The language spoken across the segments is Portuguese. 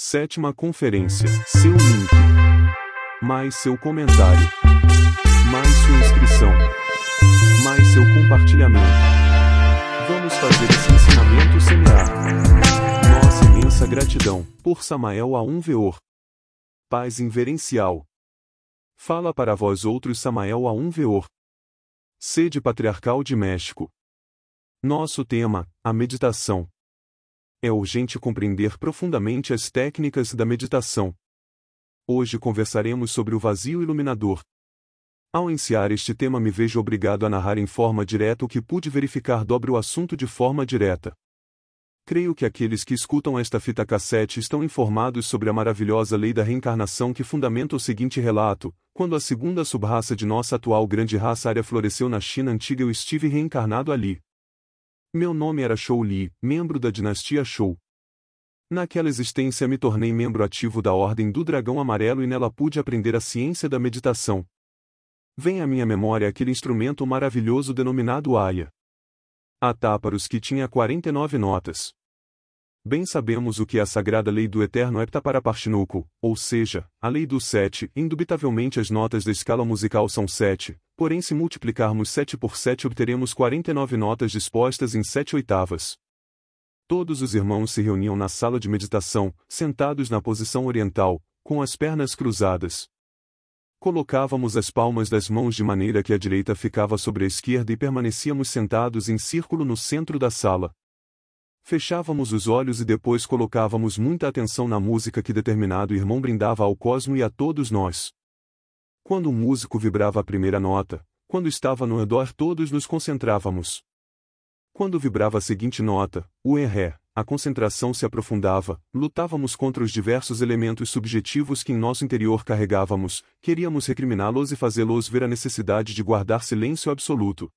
7ª Conferência. Seu link. Mais seu comentário. Mais sua inscrição. Mais seu compartilhamento. Vamos fazer esse ensinamento semear. Nossa imensa gratidão, por Samael Aun Weor. Paz inverencial. Fala para vós outros Samael Aun Weor. Sede Patriarcal de México. Nosso tema, a meditação. É urgente compreender profundamente as técnicas da meditação. Hoje conversaremos sobre o vazio iluminador. Ao iniciar este tema me vejo obrigado a narrar em forma direta o que pude verificar sobre o assunto de forma direta. Creio que aqueles que escutam esta fita cassete estão informados sobre a maravilhosa lei da reencarnação que fundamenta o seguinte relato: quando a segunda subraça de nossa atual grande raça ária floresceu na China antiga, eu estive reencarnado ali. Meu nome era Shou Li, membro da dinastia Shou. Naquela existência me tornei membro ativo da Ordem do Dragão Amarelo e nela pude aprender a ciência da meditação. Vem à minha memória aquele instrumento maravilhoso denominado Aya. Atáparos que tinha 49 notas. Bem sabemos o que é a sagrada lei do eterno Heptaparapartinuco, ou seja, a lei do 7. Indubitavelmente as notas da escala musical são 7, porém se multiplicarmos 7 por 7 obteremos 49 notas dispostas em 7 oitavas. Todos os irmãos se reuniam na sala de meditação, sentados na posição oriental, com as pernas cruzadas. Colocávamos as palmas das mãos de maneira que a direita ficava sobre a esquerda e permanecíamos sentados em círculo no centro da sala. Fechávamos os olhos e depois colocávamos muita atenção na música que determinado irmão brindava ao cosmo e a todos nós. Quando o músico vibrava a primeira nota, quando estava no redor todos nos concentrávamos. Quando vibrava a seguinte nota, o Ré, a concentração se aprofundava, lutávamos contra os diversos elementos subjetivos que em nosso interior carregávamos, queríamos recriminá-los e fazê-los ver a necessidade de guardar silêncio absoluto.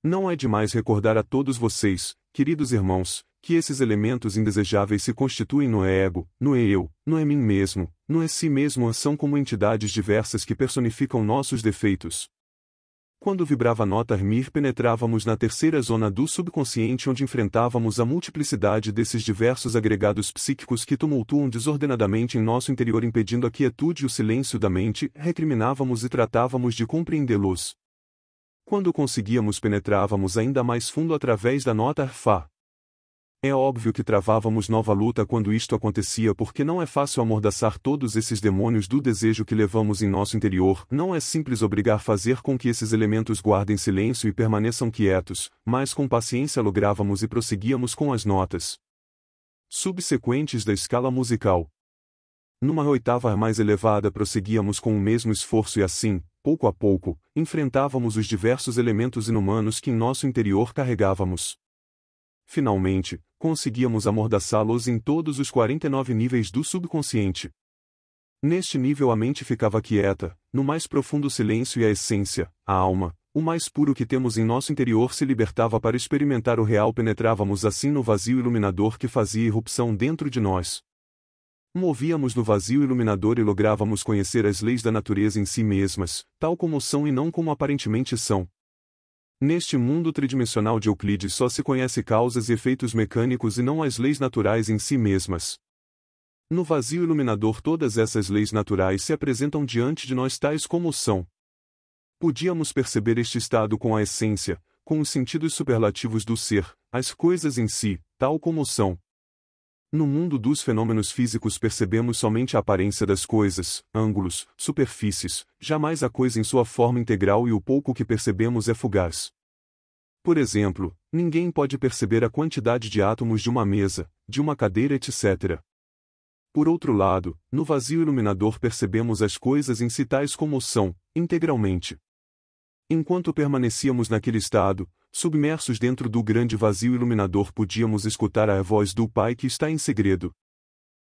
Não é demais recordar a todos vocês, queridos irmãos, que esses elementos indesejáveis se constituem no ego, no eu, no é mim mesmo, no é si mesmo, são como entidades diversas que personificam nossos defeitos. Quando vibrava a nota Mir, penetrávamos na terceira zona do subconsciente onde enfrentávamos a multiplicidade desses diversos agregados psíquicos que tumultuam desordenadamente em nosso interior impedindo a quietude e o silêncio da mente, recriminávamos e tratávamos de compreendê-los. Quando conseguíamos penetrávamos ainda mais fundo através da nota Fá. É óbvio que travávamos nova luta quando isto acontecia porque não é fácil amordaçar todos esses demônios do desejo que levamos em nosso interior, não é simples obrigar fazer com que esses elementos guardem silêncio e permaneçam quietos, mas com paciência lográvamos e prosseguíamos com as notas subsequentes da escala musical. Numa oitava mais elevada prosseguíamos com o mesmo esforço e assim, pouco a pouco, enfrentávamos os diversos elementos inumanos que em nosso interior carregávamos. Finalmente, conseguíamos amordaçá-los em todos os 49 níveis do subconsciente. Neste nível a mente ficava quieta, no mais profundo silêncio e a essência, a alma, o mais puro que temos em nosso interior se libertava para experimentar o real. Penetrávamos assim no vazio iluminador que fazia irrupção dentro de nós. Movíamos no vazio iluminador e lográvamos conhecer as leis da natureza em si mesmas, tal como são e não como aparentemente são. Neste mundo tridimensional de Euclides só se conhece causas e efeitos mecânicos e não as leis naturais em si mesmas. No vazio iluminador todas essas leis naturais se apresentam diante de nós tais como são. Podíamos perceber este estado com a essência, com os sentidos superlativos do ser, as coisas em si, tal como são. No mundo dos fenômenos físicos percebemos somente a aparência das coisas, ângulos, superfícies, jamais a coisa em sua forma integral e o pouco que percebemos é fugaz. Por exemplo, ninguém pode perceber a quantidade de átomos de uma mesa, de uma cadeira, etc. Por outro lado, no vazio iluminador percebemos as coisas em si tais como são, integralmente. Enquanto permanecíamos naquele estado, submersos dentro do grande vazio iluminador, podíamos escutar a voz do Pai que está em segredo.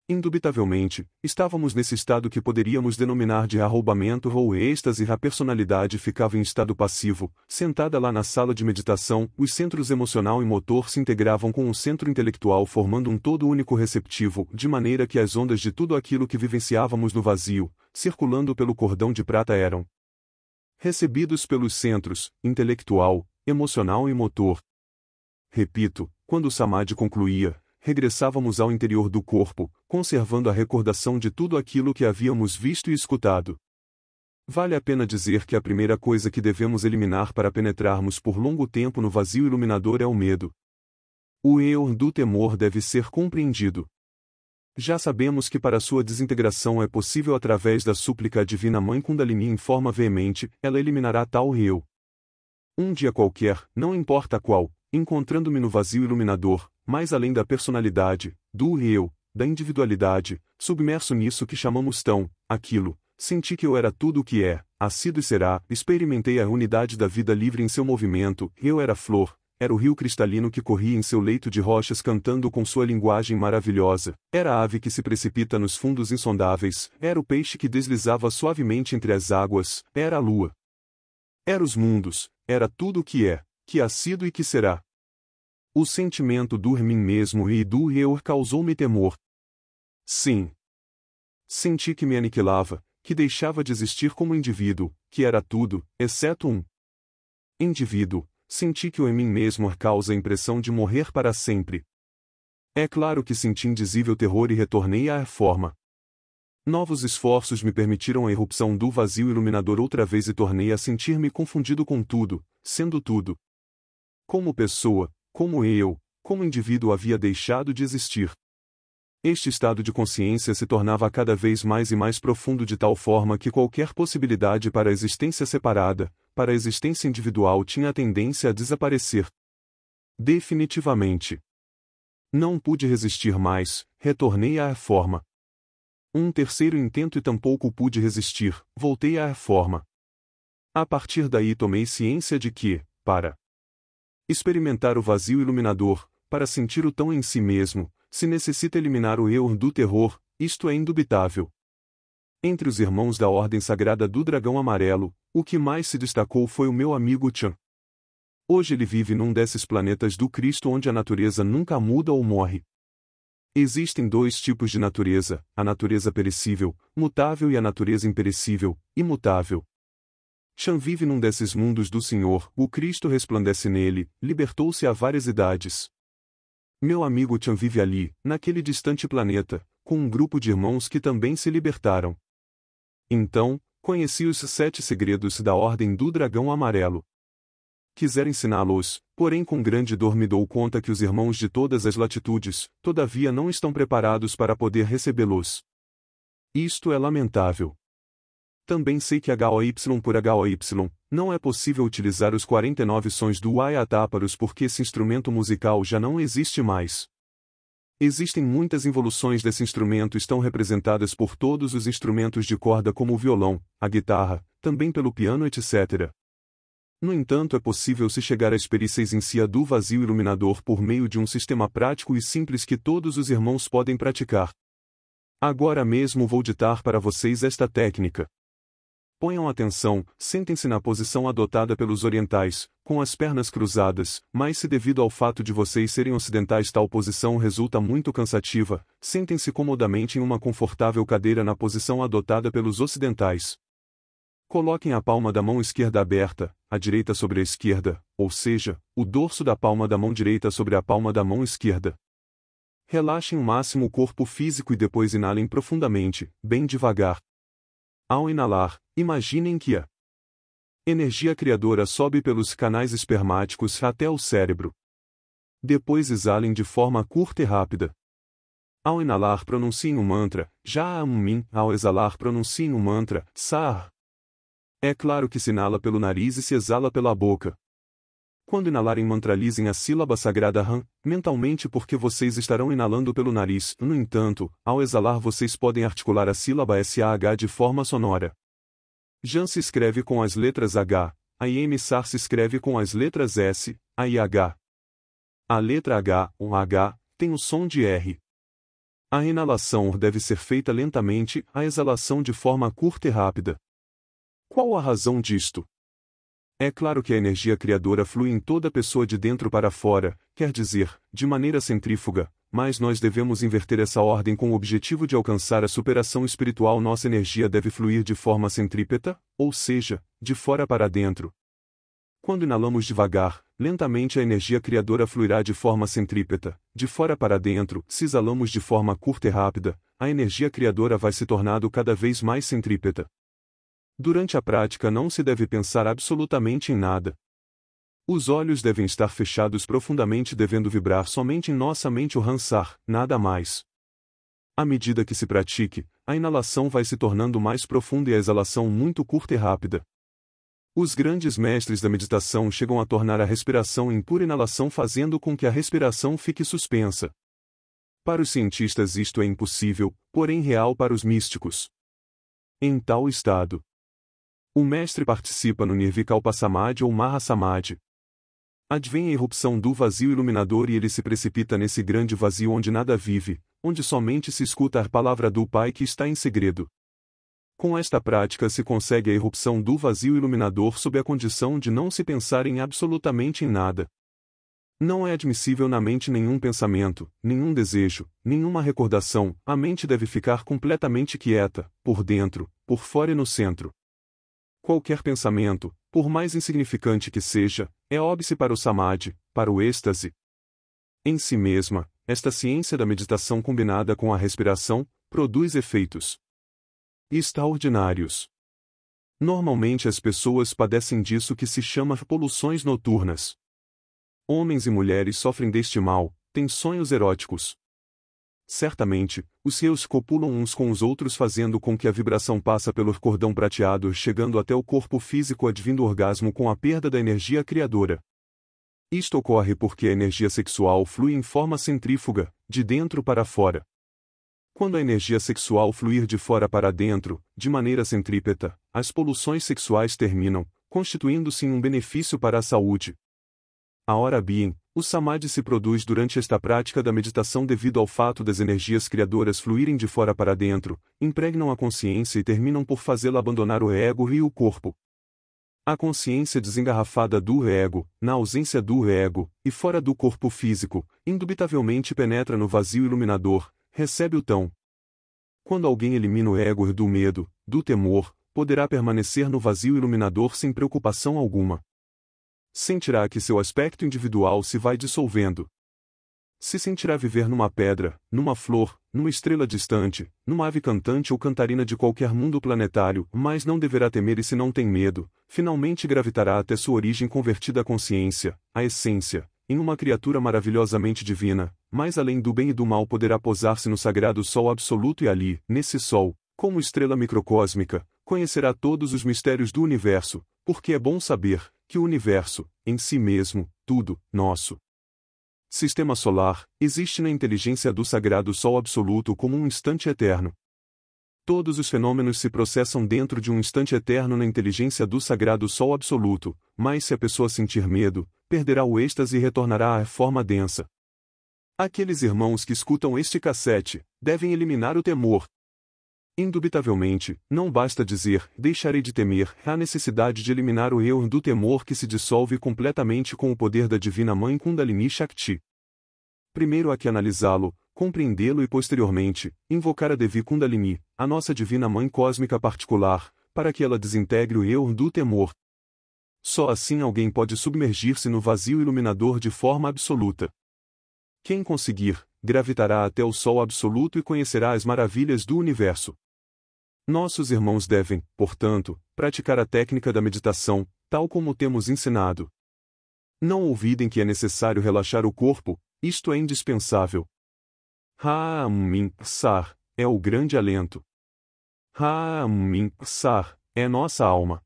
Indubitavelmente, estávamos nesse estado que poderíamos denominar de arroubamento ou êxtase e a personalidade ficava em estado passivo, sentada lá na sala de meditação, os centros emocional e motor se integravam com o centro intelectual formando um todo único receptivo, de maneira que as ondas de tudo aquilo que vivenciávamos no vazio, circulando pelo cordão de prata eram recebidos pelos centros, intelectual, emocional e motor. Repito, quando o Samadhi concluía, regressávamos ao interior do corpo, conservando a recordação de tudo aquilo que havíamos visto e escutado. Vale a pena dizer que a primeira coisa que devemos eliminar para penetrarmos por longo tempo no vazio iluminador é o medo. O eu do temor deve ser compreendido. Já sabemos que para sua desintegração é possível através da súplica à Divina Mãe Kundalini em forma veemente, ela eliminará tal eu. Um dia qualquer, não importa qual, encontrando-me no vazio iluminador, mais além da personalidade, do eu, da individualidade, submerso nisso que chamamos tão, aquilo, senti que eu era tudo o que é, ha sido e será, experimentei a unidade da vida livre em seu movimento, eu era flor, era o rio cristalino que corria em seu leito de rochas cantando com sua linguagem maravilhosa, era a ave que se precipita nos fundos insondáveis, era o peixe que deslizava suavemente entre as águas, era a lua. Era os mundos, era tudo o que é, que ha sido e que será. O sentimento do mim mesmo e do eu causou-me temor. Sim. Senti que me aniquilava, que deixava de existir como indivíduo, que era tudo, exceto um indivíduo. Senti que o em mim mesmo causa a impressão de morrer para sempre. É claro que senti indizível terror e retornei à forma. Novos esforços me permitiram a irrupção do vazio iluminador outra vez e tornei a sentir-me confundido com tudo, sendo tudo. Como pessoa, como eu, como indivíduo havia deixado de existir. Este estado de consciência se tornava cada vez mais e mais profundo de tal forma que qualquer possibilidade para a existência separada, para a existência individual tinha a tendência a desaparecer. Definitivamente. Não pude resistir mais, retornei à forma. Um terceiro intento e tampouco pude resistir, voltei à forma. A partir daí tomei ciência de que, para experimentar o vazio iluminador, para sentir o tão em si mesmo, se necessita eliminar o eu do terror, isto é indubitável. Entre os irmãos da Ordem Sagrada do Dragão Amarelo, o que mais se destacou foi o meu amigo Chan. Hoje ele vive num desses planetas do Cristo onde a natureza nunca muda ou morre. Existem dois tipos de natureza, a natureza perecível, mutável e a natureza imperecível, imutável. Chan vive num desses mundos do Senhor, o Cristo resplandece nele, libertou-se há várias idades. Meu amigo Chan vive ali, naquele distante planeta, com um grupo de irmãos que também se libertaram. Então, conheci os 7 segredos da Ordem do Dragão Amarelo. Quisera ensiná-los, porém com grande dor me dou conta que os irmãos de todas as latitudes, todavia não estão preparados para poder recebê-los. Isto é lamentável. Também sei que HOY por HOY, não é possível utilizar os 49 sons do Ayatáparos porque esse instrumento musical já não existe mais. Existem muitas involuções desse instrumento estão representadas por todos os instrumentos de corda como o violão, a guitarra, também pelo piano etc. No entanto é possível se chegar à experiência do vazio iluminador por meio de um sistema prático e simples que todos os irmãos podem praticar. Agora mesmo vou ditar para vocês esta técnica. Ponham atenção, sentem-se na posição adotada pelos orientais, com as pernas cruzadas, mas se devido ao fato de vocês serem ocidentais tal posição resulta muito cansativa, sentem-se comodamente em uma confortável cadeira na posição adotada pelos ocidentais. Coloquem a palma da mão esquerda aberta, a direita sobre a esquerda, ou seja, o dorso da palma da mão direita sobre a palma da mão esquerda. Relaxem o máximo o corpo físico e depois inalem profundamente, bem devagar. Ao inalar, imaginem que a energia criadora sobe pelos canais espermáticos até o cérebro. Depois exalem de forma curta e rápida. Ao inalar pronunciem o mantra, Já-Am-Min, ao exalar pronunciem o mantra, Sar. É claro que se inala pelo nariz e se exala pela boca. Quando inalarem mantralizem a sílaba sagrada Ram, mentalmente porque vocês estarão inalando pelo nariz, no entanto, ao exalar vocês podem articular a sílaba SAH de forma sonora. Jan se escreve com as letras H, a Sar se escreve com as letras S, A e H. A letra H, ou H, tem o som de R. A inalação deve ser feita lentamente, a exalação de forma curta e rápida. Qual a razão disto? É claro que a energia criadora flui em toda pessoa de dentro para fora, quer dizer, de maneira centrífuga, mas nós devemos inverter essa ordem com o objetivo de alcançar a superação espiritual. Nossa energia deve fluir de forma centrípeta, ou seja, de fora para dentro. Quando inalamos devagar, lentamente a energia criadora fluirá de forma centrípeta, de fora para dentro. Se exalamos de forma curta e rápida, a energia criadora vai se tornando cada vez mais centrípeta. Durante a prática não se deve pensar absolutamente em nada. Os olhos devem estar fechados profundamente, devendo vibrar somente em nossa mente o Hansar, nada mais. À medida que se pratique, a inalação vai se tornando mais profunda e a exalação muito curta e rápida. Os grandes mestres da meditação chegam a tornar a respiração em pura inalação, fazendo com que a respiração fique suspensa. Para os cientistas isto é impossível, porém real para os místicos. Em tal estado, o mestre participa no Nirvikalpa Samadhi ou Maha Samadhi. Advém a irrupção do vazio iluminador e ele se precipita nesse grande vazio onde nada vive, onde somente se escuta a palavra do Pai que está em segredo. Com esta prática se consegue a irrupção do vazio iluminador sob a condição de não se pensar em absolutamente em nada. Não é admissível na mente nenhum pensamento, nenhum desejo, nenhuma recordação. A mente deve ficar completamente quieta, por dentro, por fora e no centro. Qualquer pensamento, por mais insignificante que seja, é óbice para o samadhi, para o êxtase. Em si mesma, esta ciência da meditação combinada com a respiração, produz efeitos extraordinários. Normalmente as pessoas padecem disso que se chama poluções noturnas. Homens e mulheres sofrem deste mal, têm sonhos eróticos. Certamente, os reus copulam uns com os outros, fazendo com que a vibração passe pelo cordão prateado, chegando até o corpo físico, advindo orgasmo com a perda da energia criadora. Isto ocorre porque a energia sexual flui em forma centrífuga, de dentro para fora. Quando a energia sexual fluir de fora para dentro, de maneira centrípeta, as poluções sexuais terminam, constituindo-se em um benefício para a saúde. A hora bien, o samadhi se produz durante esta prática da meditação devido ao fato das energias criadoras fluírem de fora para dentro, impregnam a consciência e terminam por fazê-la abandonar o ego e o corpo. A consciência desengarrafada do ego, na ausência do ego, e fora do corpo físico, indubitavelmente penetra no vazio iluminador, recebe o tão. Quando alguém elimina o ego do medo, do temor, poderá permanecer no vazio iluminador sem preocupação alguma. Sentirá que seu aspecto individual se vai dissolvendo. Se sentirá viver numa pedra, numa flor, numa estrela distante, numa ave cantante ou cantarina de qualquer mundo planetário, mas não deverá temer, e se não tem medo, finalmente gravitará até sua origem convertida à consciência, à essência, em uma criatura maravilhosamente divina, mais além do bem e do mal poderá posar-se no sagrado sol absoluto e ali, nesse sol, como estrela microcósmica, conhecerá todos os mistérios do universo, porque é bom saber que o universo, em si mesmo, tudo, nosso sistema solar, existe na inteligência do sagrado Sol absoluto como um instante eterno. Todos os fenômenos se processam dentro de um instante eterno na inteligência do sagrado Sol absoluto, mas se a pessoa sentir medo, perderá o êxtase e retornará à forma densa. Aqueles irmãos que escutam este cassete, devem eliminar o temor. Indubitavelmente, não basta dizer, deixarei de temer, há necessidade de eliminar o eu do temor que se dissolve completamente com o poder da Divina Mãe Kundalini Shakti. Primeiro há que analisá-lo, compreendê-lo e posteriormente, invocar a Devi Kundalini, a nossa Divina Mãe Cósmica particular, para que ela desintegre o eu do temor. Só assim alguém pode submergir-se no vazio iluminador de forma absoluta. Quem conseguir, gravitará até o Sol absoluto e conhecerá as maravilhas do universo. Nossos irmãos devem, portanto, praticar a técnica da meditação, tal como temos ensinado. Não olvidem que é necessário relaxar o corpo, isto é indispensável. Sar é o grande alento. Sar é nossa alma.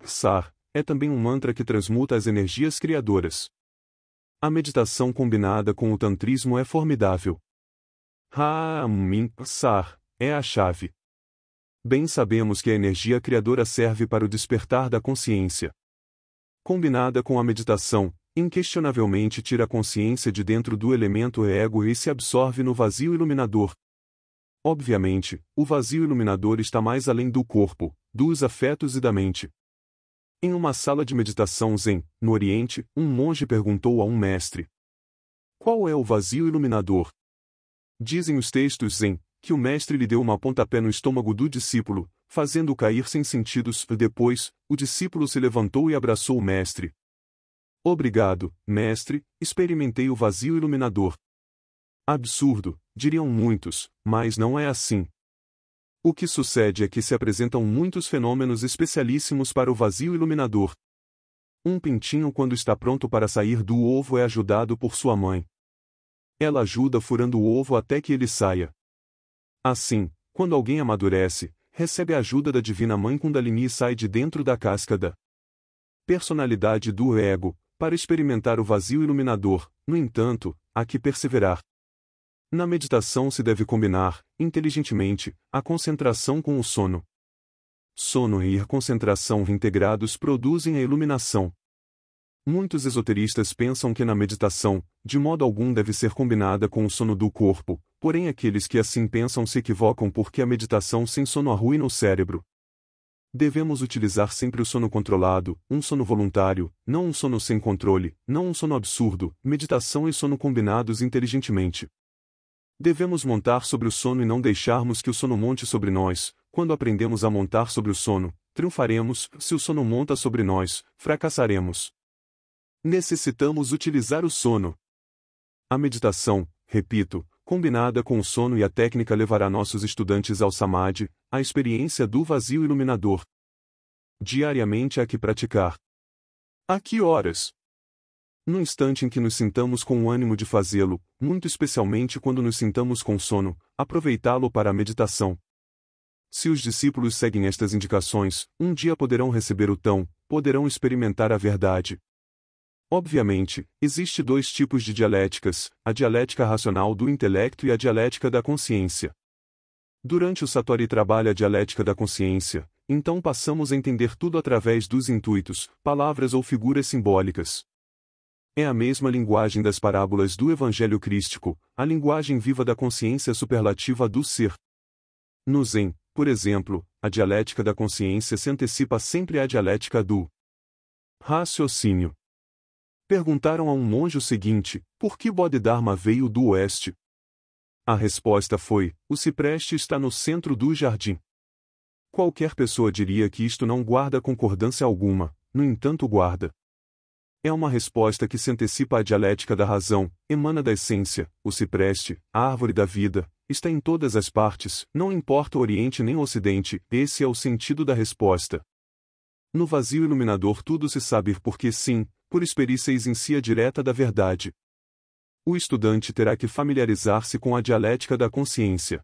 Sar é também um mantra que transmuta as energias criadoras. A meditação combinada com o tantrismo é formidável. Sar é a chave. Bem sabemos que a energia criadora serve para o despertar da consciência. Combinada com a meditação, inquestionavelmente tira a consciência de dentro do elemento ego e se absorve no vazio iluminador. Obviamente, o vazio iluminador está mais além do corpo, dos afetos e da mente. Em uma sala de meditação zen, no Oriente, um monge perguntou a um mestre: qual é o vazio iluminador? Dizem os textos zen que o mestre lhe deu uma pontapé no estômago do discípulo, fazendo-o cair sem sentidos. Depois, o discípulo se levantou e abraçou o mestre. Obrigado, mestre, experimentei o vazio iluminador. Absurdo, diriam muitos, mas não é assim. O que sucede é que se apresentam muitos fenômenos especialíssimos para o vazio iluminador. Um pintinho, quando está pronto para sair do ovo, é ajudado por sua mãe. Ela ajuda furando o ovo até que ele saia. Assim, quando alguém amadurece, recebe a ajuda da Divina Mãe Kundalini e sai de dentro da casca da personalidade do ego, para experimentar o vazio iluminador. No entanto, há que perseverar. Na meditação se deve combinar, inteligentemente, a concentração com o sono. Sono e concentração integrados produzem a iluminação. Muitos esoteristas pensam que na meditação, de modo algum deve ser combinada com o sono do corpo, porém aqueles que assim pensam se equivocam porque a meditação sem sono arruína o cérebro. Devemos utilizar sempre o sono controlado, um sono voluntário, não um sono sem controle, não um sono absurdo, meditação e sono combinados inteligentemente. Devemos montar sobre o sono e não deixarmos que o sono monte sobre nós. Quando aprendemos a montar sobre o sono, triunfaremos. Se o sono monta sobre nós, fracassaremos. Necessitamos utilizar o sono. A meditação, repito, combinada com o sono e a técnica levará nossos estudantes ao samadhi, a experiência do vazio iluminador. Diariamente há que praticar. A que horas? No instante em que nos sintamos com o ânimo de fazê-lo, muito especialmente quando nos sintamos com sono, aproveitá-lo para a meditação. Se os discípulos seguem estas indicações, um dia poderão receber o tão, poderão experimentar a verdade. Obviamente, existe dois tipos de dialéticas, a dialética racional do intelecto e a dialética da consciência. Durante o Satori trabalha a dialética da consciência, então passamos a entender tudo através dos intuitos, palavras ou figuras simbólicas. É a mesma linguagem das parábolas do Evangelho Crístico, a linguagem viva da consciência superlativa do ser. No Zen, por exemplo, a dialética da consciência se antecipa sempre à dialética do raciocínio. Perguntaram a um monge o seguinte: por que Bodhidharma veio do oeste? A resposta foi: o cipreste está no centro do jardim. Qualquer pessoa diria que isto não guarda concordância alguma, no entanto guarda. É uma resposta que se antecipa à dialética da razão, emana da essência. O cipreste, a árvore da vida, está em todas as partes, não importa o Oriente nem o Ocidente, esse é o sentido da resposta. No vazio iluminador tudo se sabe porque sim, por experícias em si a direta da verdade. O estudante terá que familiarizar-se com a dialética da consciência.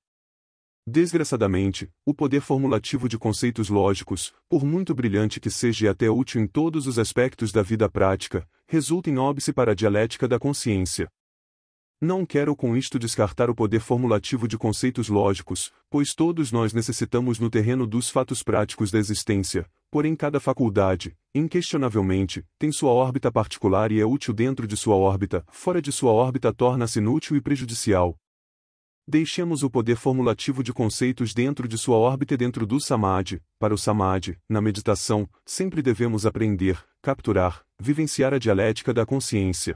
Desgraçadamente, o poder formulativo de conceitos lógicos, por muito brilhante que seja e até útil em todos os aspectos da vida prática, resulta em óbice para a dialética da consciência. Não quero com isto descartar o poder formulativo de conceitos lógicos, pois todos nós necessitamos no terreno dos fatos práticos da existência, porém cada faculdade, inquestionavelmente, tem sua órbita particular e é útil dentro de sua órbita, fora de sua órbita torna-se inútil e prejudicial. Deixemos o poder formulativo de conceitos dentro de sua órbita e dentro do samadhi. Para o samadhi, na meditação, sempre devemos aprender, capturar, vivenciar a dialética da consciência.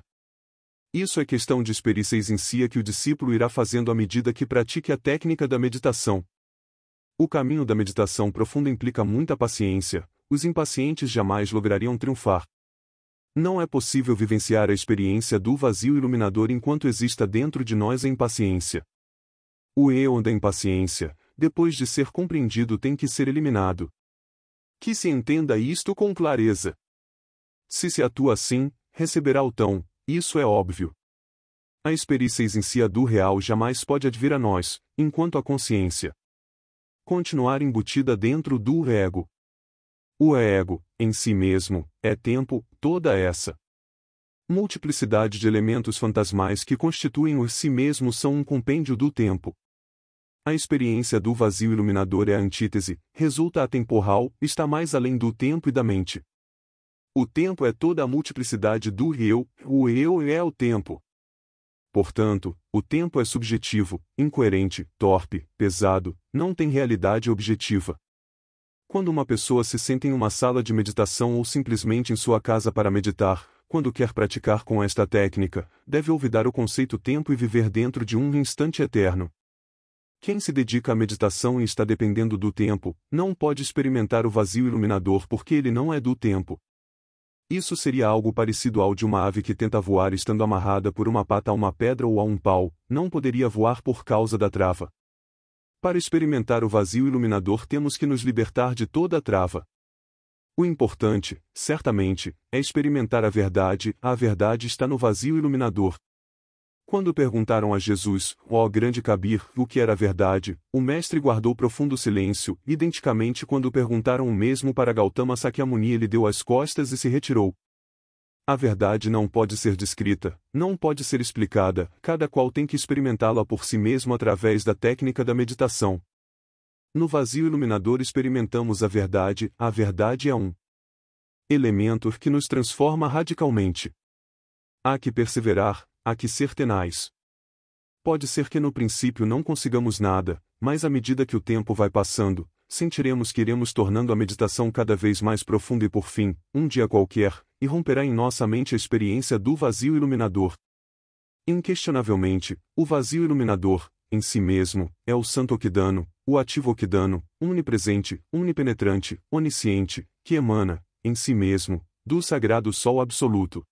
Isso é questão de experiências em si que o discípulo irá fazendo à medida que pratique a técnica da meditação. O caminho da meditação profunda implica muita paciência, os impacientes jamais lograriam triunfar. Não é possível vivenciar a experiência do vazio iluminador enquanto exista dentro de nós a impaciência. O eu da impaciência, depois de ser compreendido, tem que ser eliminado. Que se entenda isto com clareza. Se se atua assim, receberá o tão, isso é óbvio. A experiência em si a do real jamais pode advir a nós, enquanto a consciência continuar embutida dentro do ego. O ego, em si mesmo, é tempo, toda essa multiplicidade de elementos fantasmais que constituem o si mesmo são um compêndio do tempo. A experiência do vazio iluminador é a antítese, resulta atemporal, está mais além do tempo e da mente. O tempo é toda a multiplicidade do eu, o eu é o tempo. Portanto, o tempo é subjetivo, incoerente, torpe, pesado, não tem realidade objetiva. Quando uma pessoa se senta em uma sala de meditação ou simplesmente em sua casa para meditar, quando quer praticar com esta técnica, deve olvidar o conceito tempo e viver dentro de um instante eterno. Quem se dedica à meditação e está dependendo do tempo, não pode experimentar o vazio iluminador porque ele não é do tempo. Isso seria algo parecido ao de uma ave que tenta voar estando amarrada por uma pata a uma pedra ou a um pau, não poderia voar por causa da trava. Para experimentar o vazio iluminador temos que nos libertar de toda a trava. O importante, certamente, é experimentar a verdade está no vazio iluminador. Quando perguntaram a Jesus, ó grande Kabir, o que era a verdade, o mestre guardou profundo silêncio, identicamente quando perguntaram o mesmo para Gautama Sakyamuni ele deu as costas e se retirou. A verdade não pode ser descrita, não pode ser explicada, cada qual tem que experimentá-la por si mesmo através da técnica da meditação. No vazio iluminador experimentamos a verdade é um elemento que nos transforma radicalmente. Há que perseverar, há que ser tenaz. Pode ser que no princípio não consigamos nada, mas à medida que o tempo vai passando, sentiremos que iremos tornando a meditação cada vez mais profunda e por fim, um dia qualquer, irromperá em nossa mente a experiência do vazio iluminador. Inquestionavelmente, o vazio iluminador, em si mesmo, é o Santo Okidano, o ativo Okidano, onipresente, onipenetrante, onisciente, que emana, em si mesmo, do sagrado Sol Absoluto.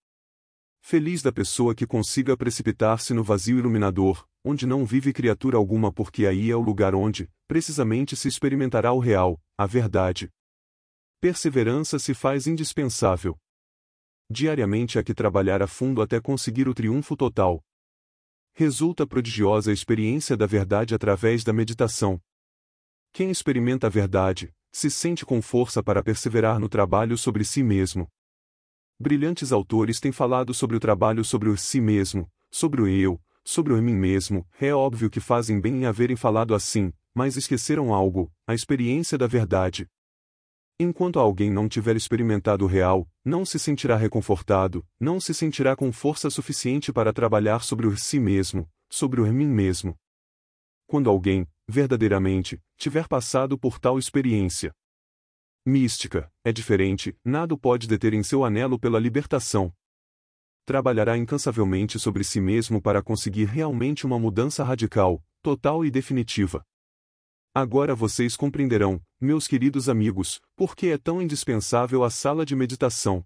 Feliz da pessoa que consiga precipitar-se no vazio iluminador, onde não vive criatura alguma porque aí é o lugar onde, precisamente se experimentará o real, a verdade. Perseverança se faz indispensável. Diariamente há que trabalhar a fundo até conseguir o triunfo total. Resulta prodigiosa a experiência da verdade através da meditação. Quem experimenta a verdade, se sente com força para perseverar no trabalho sobre si mesmo. Brilhantes autores têm falado sobre o trabalho sobre o si mesmo, sobre o eu, sobre o mim mesmo, é óbvio que fazem bem em haverem falado assim, mas esqueceram algo, a experiência da verdade. Enquanto alguém não tiver experimentado o real, não se sentirá reconfortado, não se sentirá com força suficiente para trabalhar sobre o si mesmo, sobre o mim mesmo. Quando alguém, verdadeiramente, tiver passado por tal experiência mística, é diferente, nada o pode deter em seu anelo pela libertação. Trabalhará incansavelmente sobre si mesmo para conseguir realmente uma mudança radical, total e definitiva. Agora vocês compreenderão, meus queridos amigos, por que é tão indispensável a sala de meditação.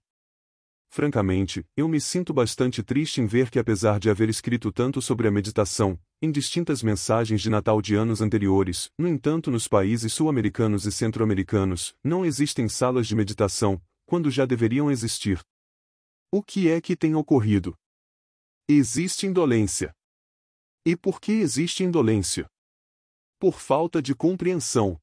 Francamente, eu me sinto bastante triste em ver que apesar de haver escrito tanto sobre a meditação, em distintas mensagens de Natal de anos anteriores, no entanto nos países sul-americanos e centro-americanos, não existem salas de meditação, quando já deveriam existir. O que é que tem ocorrido? Existe indolência. E por que existe indolência? Por falta de compreensão.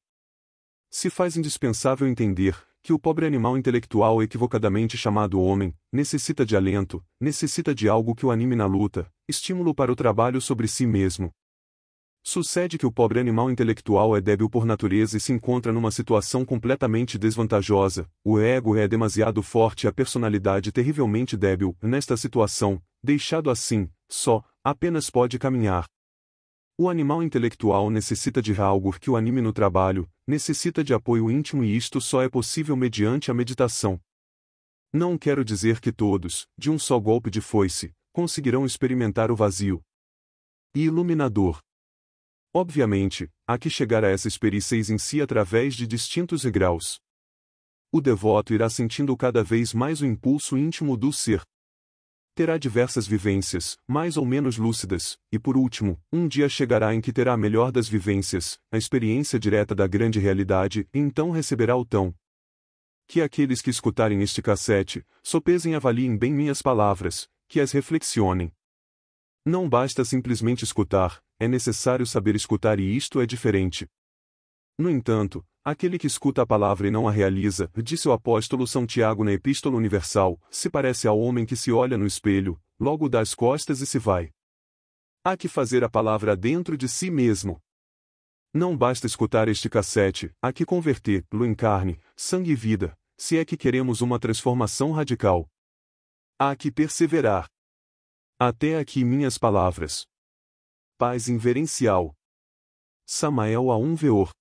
Se faz indispensável entender que o pobre animal intelectual equivocadamente chamado homem, necessita de alento, necessita de algo que o anime na luta, estímulo para o trabalho sobre si mesmo. Sucede que o pobre animal intelectual é débil por natureza e se encontra numa situação completamente desvantajosa, o ego é demasiado forte e a personalidade terrivelmente débil. Nesta situação, deixado assim, só, apenas pode caminhar. O animal intelectual necessita de algo que o anime no trabalho, necessita de apoio íntimo e isto só é possível mediante a meditação. Não quero dizer que todos, de um só golpe de foice, conseguirão experimentar o vazio iluminador. Obviamente, há que chegar a essa experiência em si através de distintos graus. O devoto irá sentindo cada vez mais o impulso íntimo do ser. Terá diversas vivências, mais ou menos lúcidas, e por último, um dia chegará em que terá a melhor das vivências, a experiência direta da grande realidade, e então receberá o tão. Que aqueles que escutarem este cassete, sopesem e avaliem bem minhas palavras, que as reflexionem. Não basta simplesmente escutar, é necessário saber escutar e isto é diferente. No entanto, aquele que escuta a palavra e não a realiza, disse o apóstolo São Tiago na Epístola Universal, se parece ao homem que se olha no espelho, logo dá as costas e se vai. Há que fazer a palavra dentro de si mesmo. Não basta escutar este cassete, há que convertê-lo em carne, sangue e vida, se é que queremos uma transformação radical. Há que perseverar. Até aqui minhas palavras. Paz inverencial. Samael A1 Veor